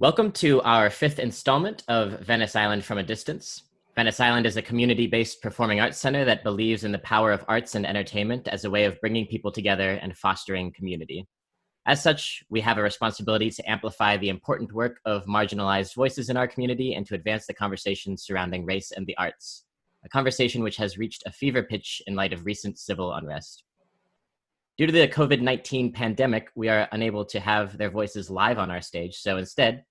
Welcome to our fifth installment of Venice Island From a Distance. Venice Island is a community-based performing arts center that believes in the power of arts and entertainment as a way of bringing people together and fostering community. As such, we have a responsibility to amplify the important work of marginalized voices in our community and to advance the conversation surrounding race and the arts, a conversation which has reached a fever pitch in light of recent civil unrest. Due to the COVID-19 pandemic, we are unable to have their voices live on our stage, so instead,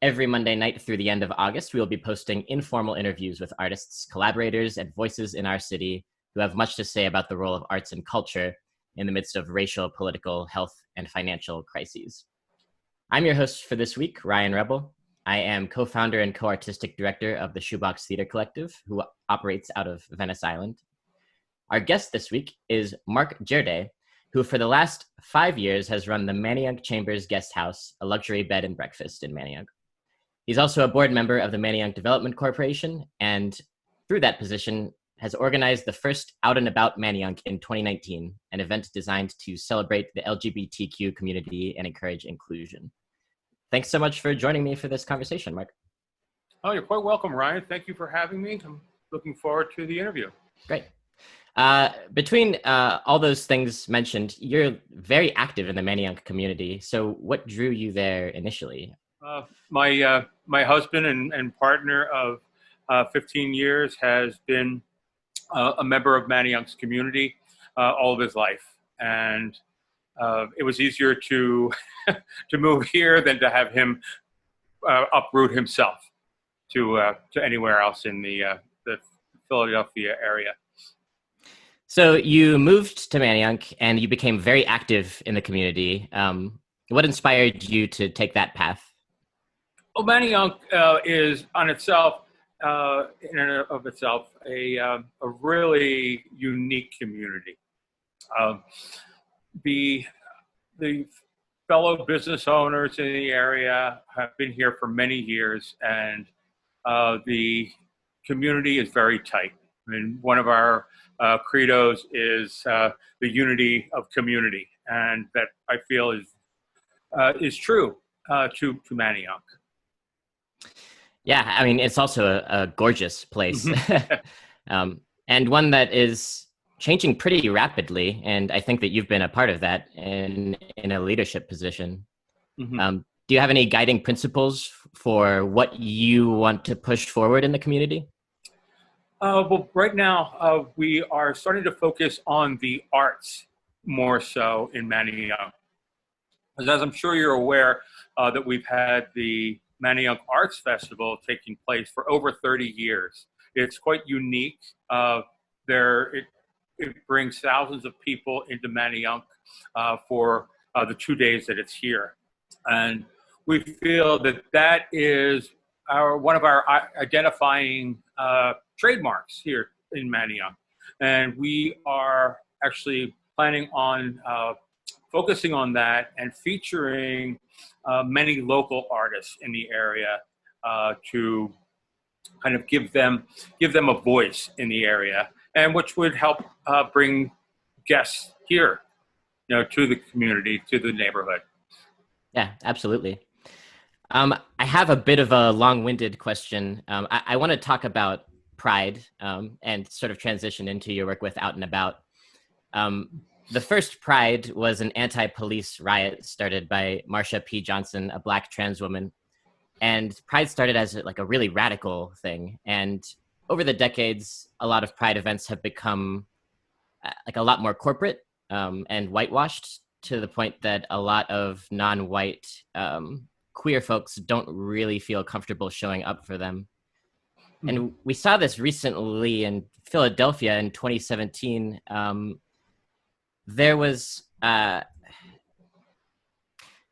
every Monday night through the end of August, we will be posting informal interviews with artists, collaborators, and voices in our city who have much to say about the role of arts and culture in the midst of racial, political, health, and financial crises. I'm your host for this week, Ryan Rebel. I am co-founder and co-artistic director of the Shoebox Theater Collective, who operates out of Venice Island. Our guest this week is Mark Jerde, who for the last 5 years has run the Manayunk Chambers Guest House, a luxury bed and breakfast in Manayunk. He's also a board member of the Manayunk Development Corporation, and through that position has organized the first Out and About Manayunk in 2019, an event designed to celebrate the LGBTQ community and encourage inclusion. Thanks so much for joining me for this conversation, Mark. Oh, you're quite welcome, Ryan. Thank you for having me. I'm looking forward to the interview. Great. Between all those things mentioned, you're very active in the Manayunk community. So what drew you there initially? My husband and partner of 15 years has been a member of Manayunk's community all of his life, and it was easier to to move here than to have him uproot himself to anywhere else in the Philadelphia area. So you moved to Manayunk and you became very active in the community. What inspired you to take that path? Well, Manayunk is on itself, in and of itself, a really unique community. The fellow business owners in the area have been here for many years, and the community is very tight. I mean, one of our credos is the unity of community, and that I feel is true to Manayunk. Yeah, I mean, it's also a gorgeous place, and one that is changing pretty rapidly. And I think that you've been a part of that in a leadership position. Mm-hmm. Do you have any guiding principles for what you want to push forward in the community? Well, right now, we are starting to focus on the arts more so in Manayunk. As I'm sure you're aware, that we've had the Manayunk Arts Festival taking place for over 30 years. It's quite unique. It brings thousands of people into Manayunk for the 2 days that it's here. And we feel that that is one of our identifying trademarks here in Manayunk. And we are actually planning on focusing on that and featuring many local artists in the area to kind of give them a voice in the area, and which would help bring guests here, to the community, to the neighborhood. Yeah, absolutely. I have a bit of a long-winded question. I want to talk about Pride and sort of transition into your work with Out and About. The first Pride was an anti-police riot started by Marsha P. Johnson, a Black trans woman. And Pride started as like a really radical thing. And over the decades, a lot of Pride events have become like a lot more corporate and whitewashed, to the point that a lot of non-white queer folks don't really feel comfortable showing up for them. Mm-hmm. And we saw this recently in Philadelphia in 2017. There was the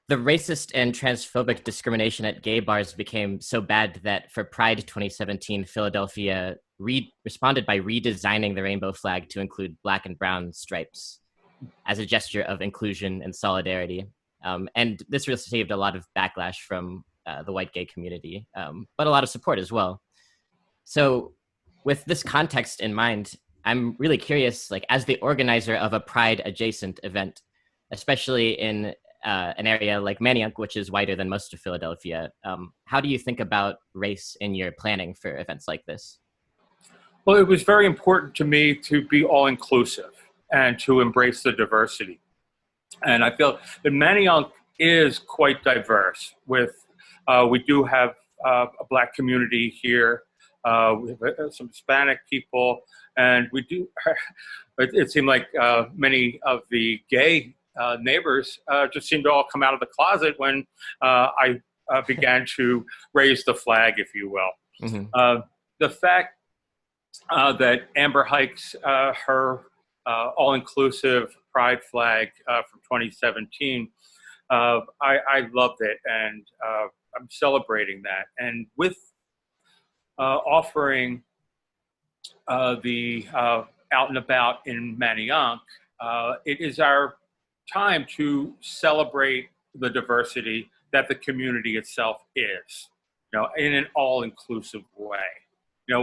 racist and transphobic discrimination at gay bars became so bad that for Pride 2017, Philadelphia responded by redesigning the rainbow flag to include black and brown stripes as a gesture of inclusion and solidarity. And this received a lot of backlash from the white gay community, but a lot of support as well. So with this context in mind, I'm really curious, like as the organizer of a Pride adjacent event, especially in an area like Manayunk, which is wider than most of Philadelphia. How do you think about race in your planning for events like this? Well, it was very important to me to be all-inclusive and to embrace the diversity. And I feel that Manayunk is quite diverse. We do have a Black community here. We have some Hispanic people, and we do. It seemed like many of the gay neighbors just seemed to all come out of the closet when I began to raise the flag, if you will. Mm-hmm. The fact that Amber hikes her all-inclusive pride flag from 2017, I loved it, and I'm celebrating that. And with offering the out and about in Manayunk, it is our time to celebrate the diversity that the community itself is, in an all-inclusive way.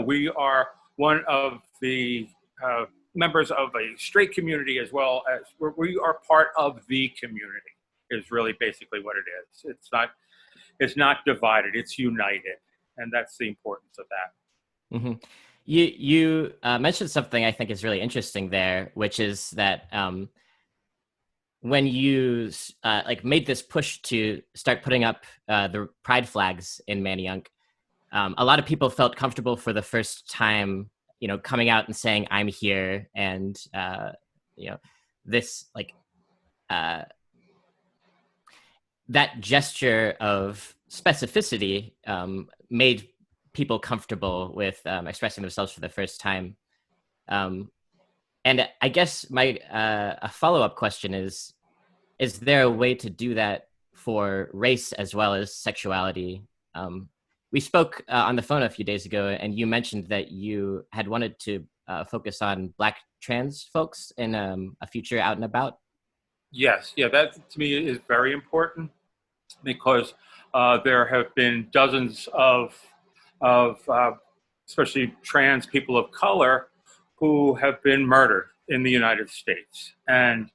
We are one of the members of a straight community, as well as we are part of the community, is really basically what it is. It's not divided, it's united. And that's the importance of that. Mm-hmm. You mentioned something I think is really interesting there, which is that when you made this push to start putting up the pride flags in Manayunk, a lot of people felt comfortable for the first time, coming out and saying, "I'm here," and this that gesture of specificity made people comfortable with expressing themselves for the first time. And I guess my a follow-up question is there a way to do that for race as well as sexuality? We spoke on the phone a few days ago, and you mentioned that you had wanted to focus on Black trans folks in a future out and about. Yes, yeah, that to me is very important, because there have been dozens of especially trans people of color who have been murdered in the United States. And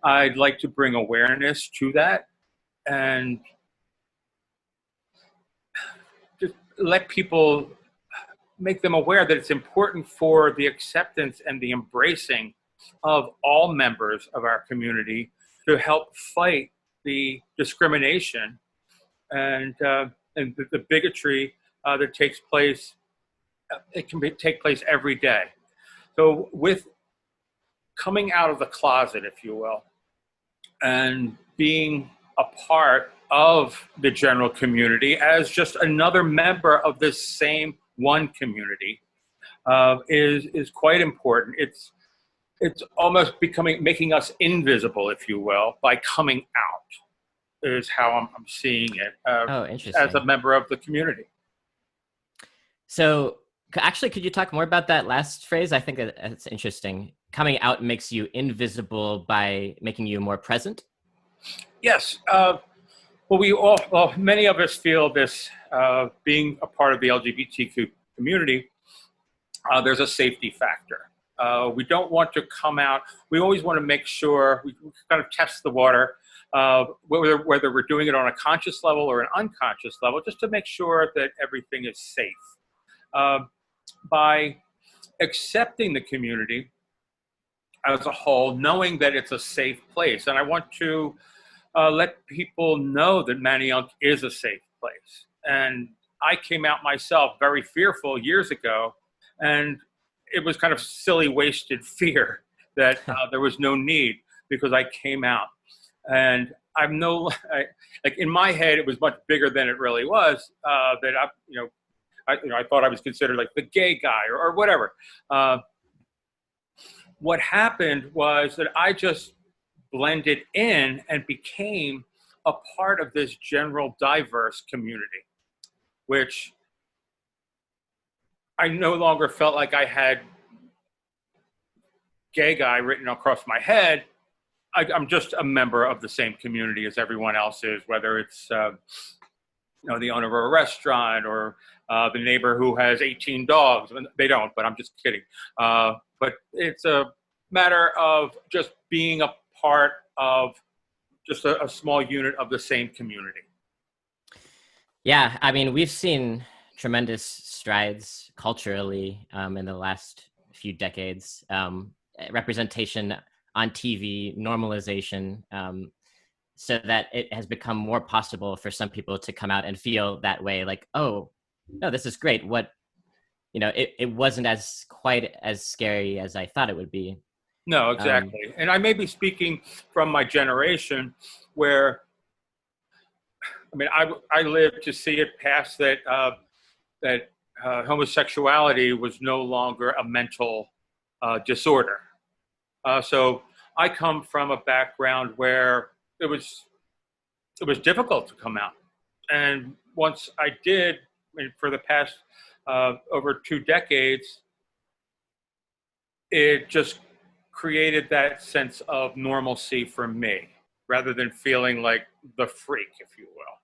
I'd like to bring awareness to that and just let people, make them aware that it's important for the acceptance and the embracing of all members of our community to help fight the discrimination and the bigotry that takes place. It can take place every day. So with coming out of the closet, if you will, and being a part of the general community as just another member of this same one community is quite important. It's almost making us invisible, if you will, by coming out, is how I'm seeing it as a member of the community. So actually, could you talk more about that last phrase? I think that's interesting. Coming out makes you invisible by making you more present? Yes. Many of us feel this, being a part of the LGBTQ community, there's a safety factor. We don't want to come out. We always want to make sure we kind of test the water, whether we're doing it on a conscious level or an unconscious level, just to make sure that everything is safe. By accepting the community as a whole, knowing that it's a safe place. And I want to let people know that Manayunk is a safe place. And I came out myself very fearful years ago, and it was kind of silly, wasted fear that there was no need, because I came out. And in my head, it was much bigger than it really was, that I thought I was considered like the gay guy or whatever. What happened was that I just blended in and became a part of this general diverse community, which I no longer felt like I had gay guy written across my head. I'm just a member of the same community as everyone else is, whether it's the owner of a restaurant or the neighbor who has 18 dogs. They don't, but I'm just kidding. But it's a matter of just being a part of just a small unit of the same community. Yeah, I mean, we've seen tremendous strides culturally in the last few decades. Representation on TV, normalization, so that it has become more possible for some people to come out and feel that way, like, oh, no, this is great. It wasn't as quite as scary as I thought it would be. No, exactly. And I may be speaking from my generation where, I mean, I lived to see it past that homosexuality was no longer a mental disorder. So I come from a background where it was difficult to come out, and once I did, I mean, for the past over 2 decades, it just created that sense of normalcy for me, rather than feeling like the freak, if you will.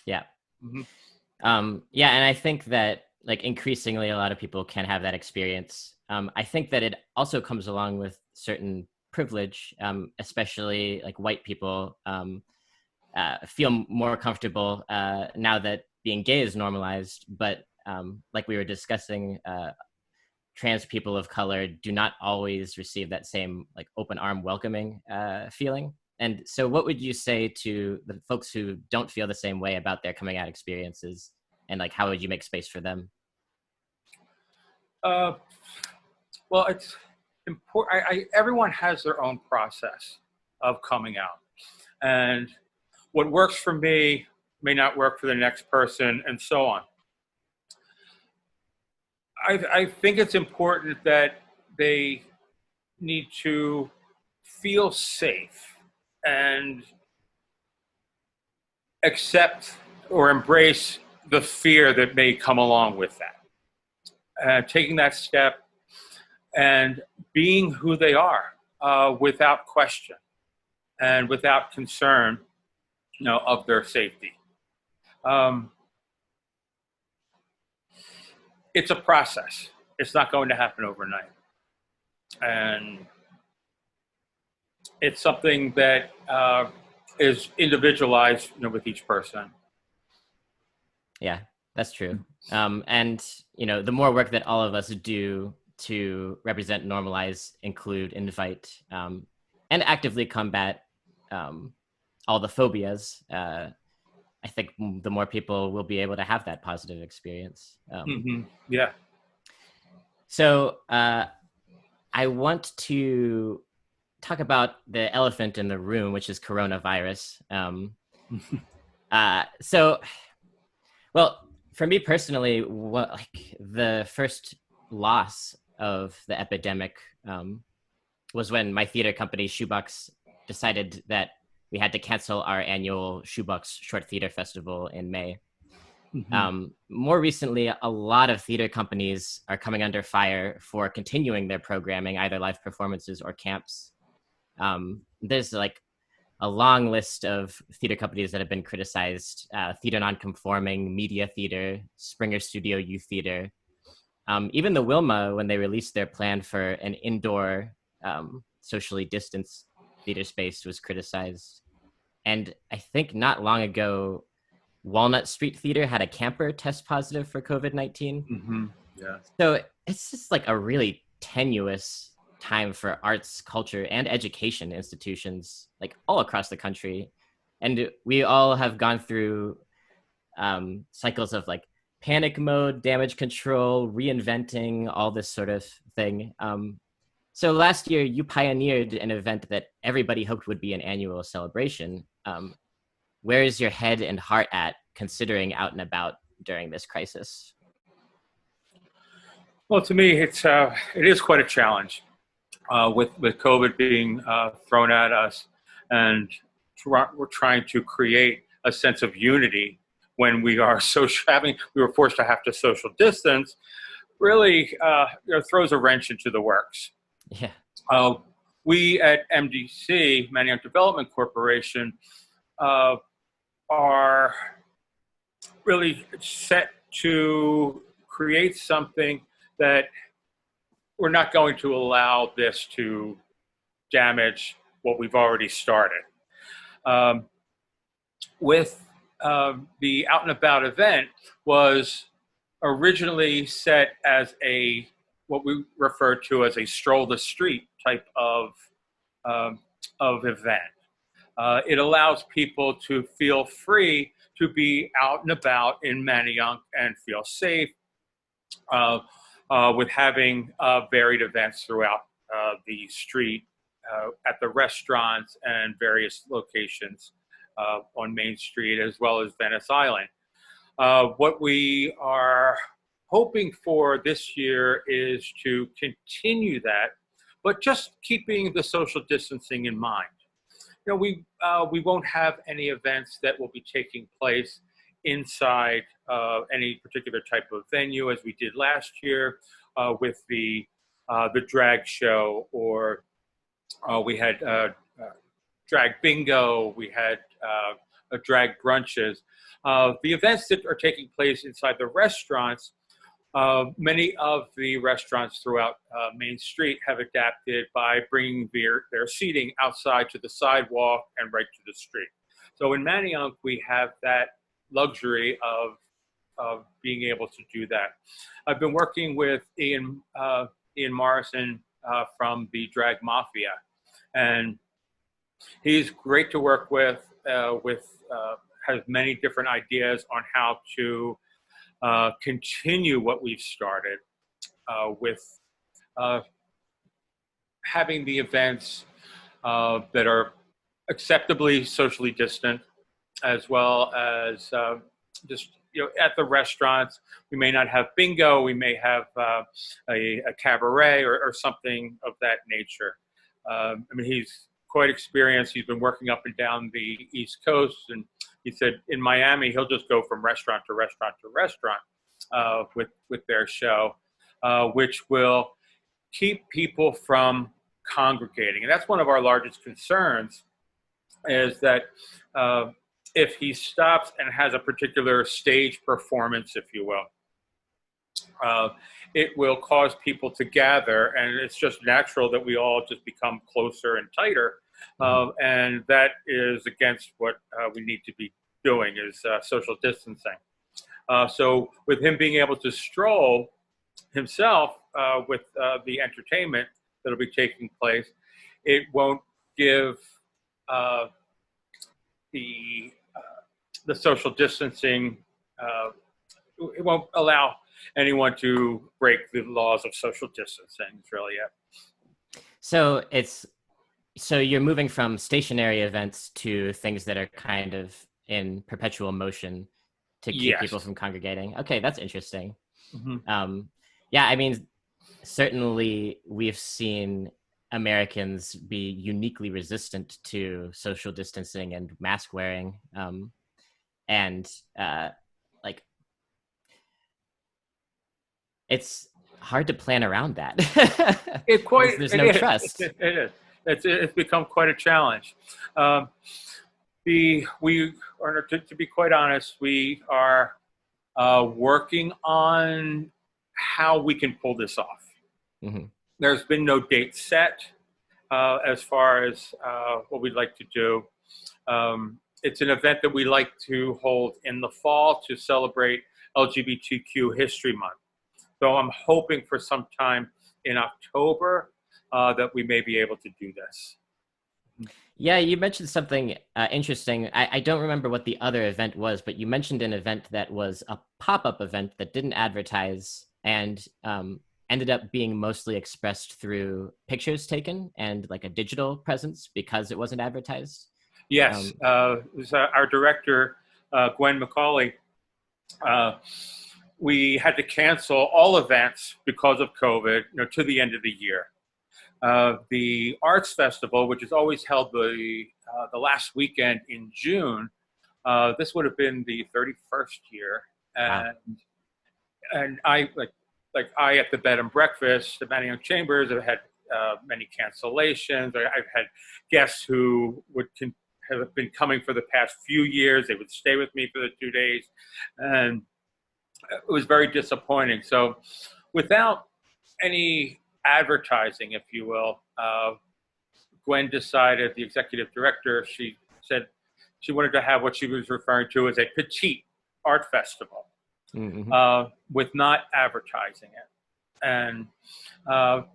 Yeah. Mm-hmm. Yeah, and I think that like increasingly a lot of people can have that experience. I think that it also comes along with certain privilege, especially like white people feel more comfortable now that being gay is normalized. But like we were discussing, trans people of color do not always receive that same like open arm welcoming feeling. And so what would you say to the folks who don't feel the same way about their coming out experiences, and like how would you make space for them? Well, it's important. Everyone has their own process of coming out, and what works for me may not work for the next person, and so on. I think it's important that they need to feel safe and accept or embrace the fear that may come along with that. Taking that step and being who they are without question and without concern, of their safety. It's a process. It's not going to happen overnight. And it's something that is individualized, with each person. Yeah, that's true. And, the more work that all of us do to represent, normalize, include, invite, and actively combat all the phobias, I think the more people will be able to have that positive experience. Yeah. So I want to talk about the elephant in the room, which is coronavirus. Well, for me personally, the first loss of the epidemic was when my theater company, Shoebox, decided that we had to cancel our annual Shoebox Short Theater Festival in May. More recently, a lot of theater companies are coming under fire for continuing their programming, either live performances or camps. There's like a long list of theater companies that have been criticized: Theater Nonconforming, Media Theater, Springer Studio Youth Theater. Even the Wilma, when they released their plan for an indoor, socially distanced theater space, was criticized. And I think not long ago, Walnut Street Theater had a camper test positive for COVID-19. Yeah. So it's just like a really tenuous time for arts, culture, and education institutions, like all across the country. And we all have gone through cycles of like panic mode, damage control, reinventing, all this sort of thing. So last year, you pioneered an event that everybody hoped would be an annual celebration. Where is your head and heart at, considering out and about during this crisis? Well, to me, it is quite a challenge with COVID being thrown at us, and we're trying to create a sense of unity when we are we were forced to have to social distance. Really, throws a wrench into the works. Yeah. We at MDC, Manayunk Development Corporation, are really set to create something that we're not going to allow this to damage what we've already started. um, with the Out and About event was originally set as a what we refer to as a stroll the street type um, of event. It allows people to feel free to be out and about in Manayunk and feel safe uh, with having varied events throughout the street at the restaurants and various locations on Main Street as well as Venice Island. What we are hoping for this year is to continue that, but just keeping the social distancing in mind. We won't have any events that will be taking place inside any particular type of venue as we did last year with the drag show, or we had drag bingo, we had drag brunches. The events that are taking place inside the restaurants, many of the restaurants throughout Main Street have adapted by bringing their seating outside to the sidewalk and right to the street. So in Manayunk, we have that luxury of being able to do that. I've been working with Ian Morrison from the Drag Mafia, and he's great to work with. Has many different ideas on how to continue what we've started with having the events that are acceptably socially distant, as well as just at the restaurants. We may not have bingo, we may have a cabaret or something of that nature. He's quite experienced. He's been working up and down the East Coast, and he said in Miami he'll just go from restaurant to restaurant to restaurant with their show, which will keep people from congregating. And that's one of our largest concerns, is that if he stops and has a particular stage performance, if you will, it will cause people to gather, and it's just natural that we all just become closer and tighter. And that is against what we need to be doing, is social distancing. So with him being able to stroll himself with the entertainment that'll be taking place, it won't give the social distancing, it won't allow anyone to break the laws of social distancing, really it. So you're moving from stationary events to things that are kind of in perpetual motion to keep people from congregating. Okay, that's interesting. Certainly we've seen Americans be uniquely resistant to social distancing and mask wearing. It's hard to plan around that. There's no trust. It is. It's become quite a challenge. To be quite honest, we are working on how we can pull this off. There's been no date set as far as what we'd like to do. It's an event that we like to hold in the fall to celebrate LGBTQ History Month. So I'm hoping for some time in October that we may be able to do this. Yeah, you mentioned something interesting. I don't remember what the other event was, but you mentioned an event that was a pop-up event that didn't advertise and ended up being mostly expressed through pictures taken and like a digital presence because it wasn't advertised. Yes, it was our director, Gwen McCauley. We had to cancel all events because of COVID, to the end of the year. The Arts Festival, which is always held the last weekend in June, this would have been the 31st year, and I I at the bed and breakfast, the Manayunk Chambers, have had many cancellations. I've had guests who have been coming for the past few years. They would stay with me for the 2 days, and it was very disappointing. So without any advertising, if you will, Gwen decided, the executive director, she said she wanted to have what she was referring to as a petite art festival, with not advertising it. And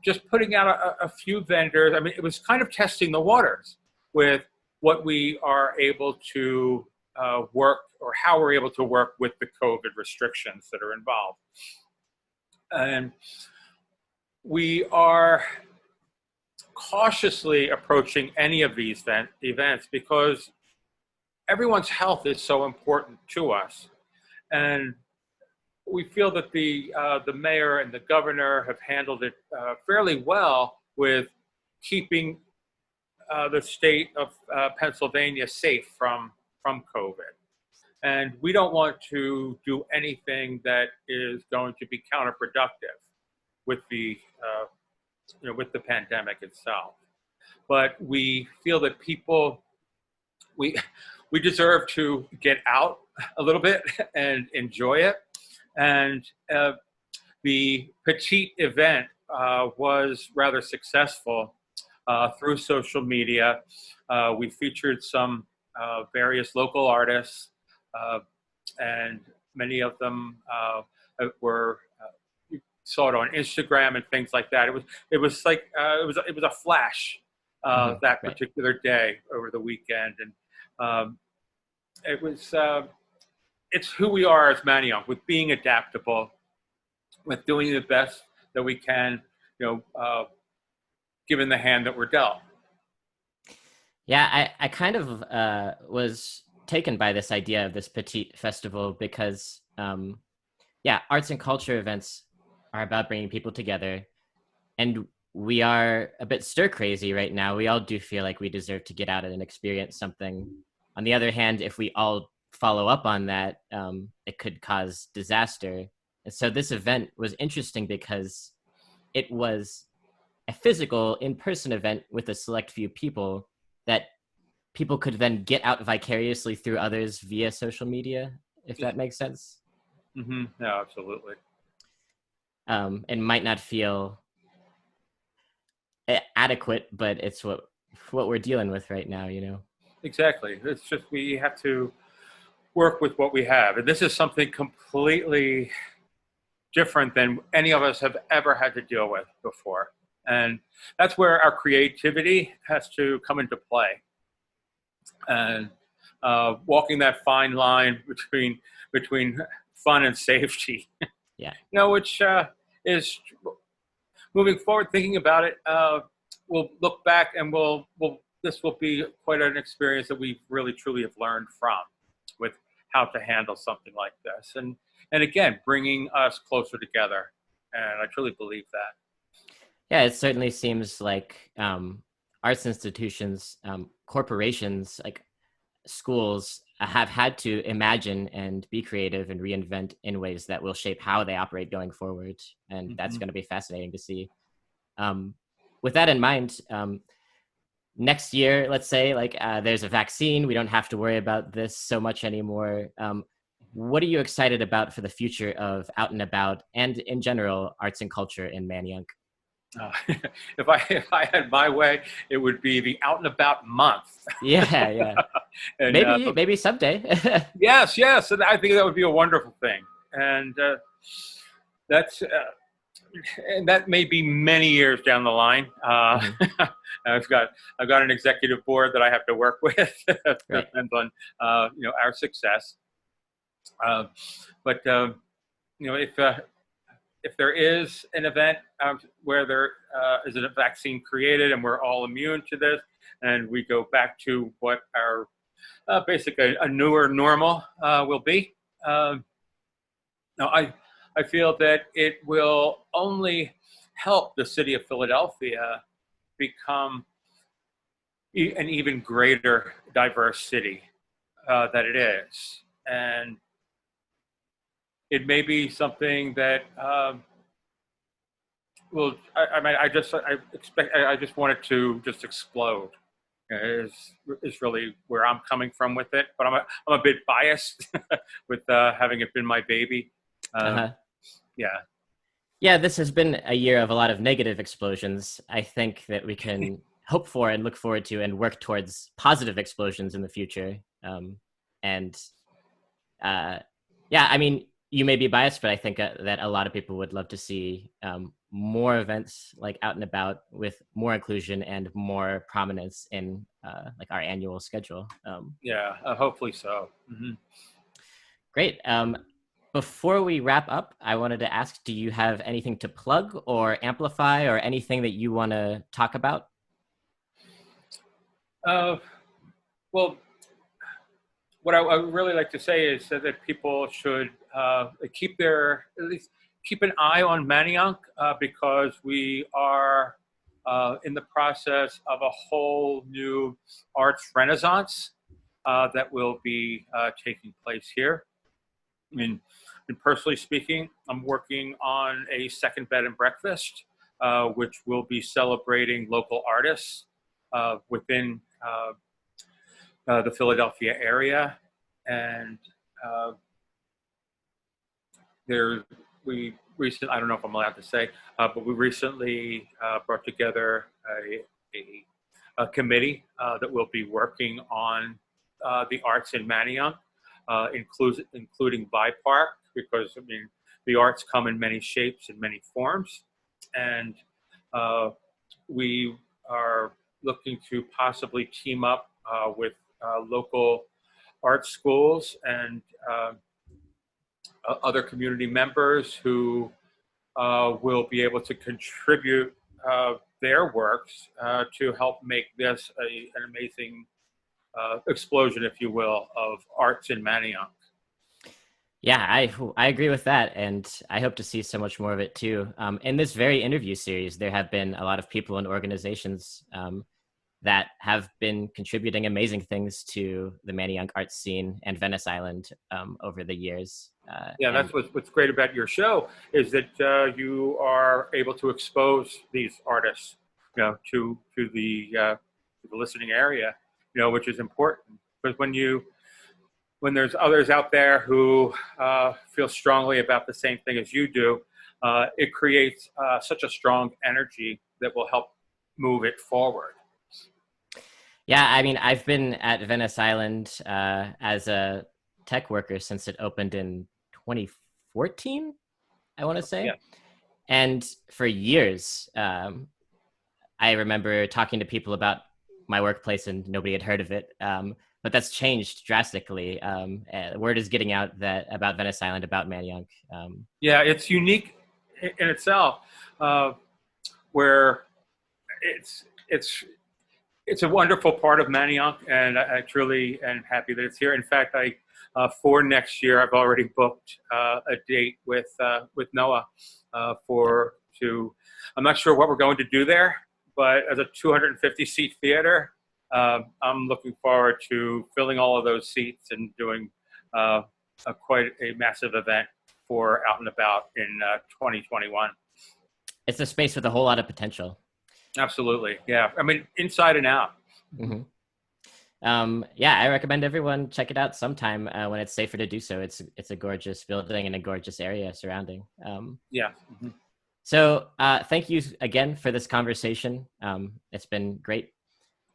just putting out a few vendors. I mean, it was kind of testing the waters with what we are able to work, or how we're able to work with the COVID restrictions that are involved. And we are cautiously approaching any of these events because everyone's health is so important to us. And we feel that the mayor and the governor have handled it fairly well with keeping the state of Pennsylvania safe from COVID. And we don't want to do anything that is going to be counterproductive with the with the pandemic itself. But we feel that we deserve to get out a little bit and enjoy it. And the petite event was rather successful through social media. We featured some various local artists, and many of them were you saw it on Instagram and things like that. It was a flash that particular day over the weekend, and it was. It's who we are as Manayunk, with being adaptable, with doing the best that we can, given the hand that we're dealt. Yeah, I kind of was taken by this idea of this petite festival because, arts and culture events are about bringing people together. And we are a bit stir crazy right now. We all do feel like we deserve to get out and experience something. On the other hand, if we all follow up on that, it could cause disaster. And so this event was interesting because it was a physical in-person event with a select few people that people could then get out vicariously through others via social media, if that makes sense. Yeah, absolutely. It might not feel adequate, but it's what we're dealing with right now, Exactly. It's just we have to work with what we have. And this is something completely different than any of us have ever had to deal with before. And that's where our creativity has to come into play. And walking that fine line between fun and safety. Yeah. Which is moving forward, thinking about it, we'll look back and this will be quite an experience that we really truly have learned from, with how to handle something like this. And again, bringing us closer together. And I truly believe that. Yeah, it certainly seems like arts institutions, corporations, like schools, have had to imagine and be creative and reinvent in ways that will shape how they operate going forward. And that's going to be fascinating to see. With that in mind, next year, let's say, there's a vaccine, we don't have to worry about this so much anymore. What are you excited about for the future of Out and About and in general arts and culture in Manayunk? If I had my way, it would be the Out and About month. Yeah. And, maybe someday. Yes, and I think that would be a wonderful thing. And that's and that may be many years down the line. I've got an executive board that I have to work with. That depends on our success. But if there is an event where there is a vaccine created and we're all immune to this, and we go back to what our basically a newer normal will be, I feel that it will only help the city of Philadelphia become an even greater diverse city that it is. And it may be something that I just want it to just explode. Is really where I'm coming from with it, but I'm a bit biased with having it been my baby. Yeah, this has been a year of a lot of negative explosions. I think that we can hope for and look forward to and work towards positive explosions in the future. And yeah, I mean, you may be biased, but I think that a lot of people would love to see more events like out and about with more inclusion and more prominence in like our annual schedule. Hopefully so. Mm-hmm. Great. Before we wrap up, I wanted to ask, do you have anything to plug or amplify or anything that you want to talk about? Well, what I would really like to say is that people should at least keep an eye on Manayunk because we are in the process of a whole new arts renaissance that will be taking place here. I mean, and personally speaking, I'm working on a second bed and breakfast, which will be celebrating local artists within the Philadelphia area. And I don't know if I'm allowed to say, but we recently brought together a committee that will be working on the arts in Manayunk, including BIPARK, because I mean the arts come in many shapes and many forms, and we are looking to possibly team up with local art schools and other community members who will be able to contribute their works to help make this an amazing explosion, if you will, of arts in Manayunk. Yeah, I agree with that, and I hope to see so much more of it too. In this very interview series, there have been a lot of people and organizations that have been contributing amazing things to the Manayunk art scene and Venice Island over the years. That's what's great about your show is that you are able to expose these artists, to the listening area, which is important. Because when there's others out there who feel strongly about the same thing as you do, it creates such a strong energy that will help move it forward. Yeah, I mean, I've been at Venice Island as a tech worker since it opened in 2014, I want to say. Yeah. And for years, I remember talking to people about my workplace and nobody had heard of it. But that's changed drastically. Word is getting out about Venice Island, about Manayunk. It's unique in itself, where it's a wonderful part of Manayunk, and I truly am happy that it's here. In fact, for next year, I've already booked a date with Noah I'm not sure what we're going to do there, but as a 250-seat theater, I'm looking forward to filling all of those seats and doing quite a massive event for Out and About in 2021. It's a space with a whole lot of potential. Absolutely. Yeah. I mean, inside and out. Mm-hmm. I recommend everyone check it out sometime when it's safer to do so. It's a gorgeous building and a gorgeous area surrounding. Mm-hmm. So thank you again for this conversation. It's been great.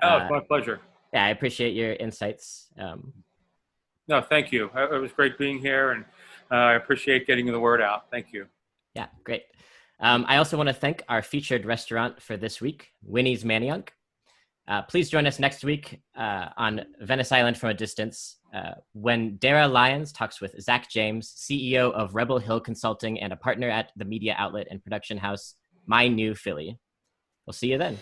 It's my pleasure. Yeah, I appreciate your insights. No, thank you. It was great being here, and I appreciate getting the word out. Thank you. Yeah, great. I also want to thank our featured restaurant for this week, Winnie's Manayunk. Please join us next week on Venice Island from a Distance when Dara Lyons talks with Zach James, CEO of Rebel Hill Consulting and a partner at the media outlet and production house My New Philly. We'll see you then.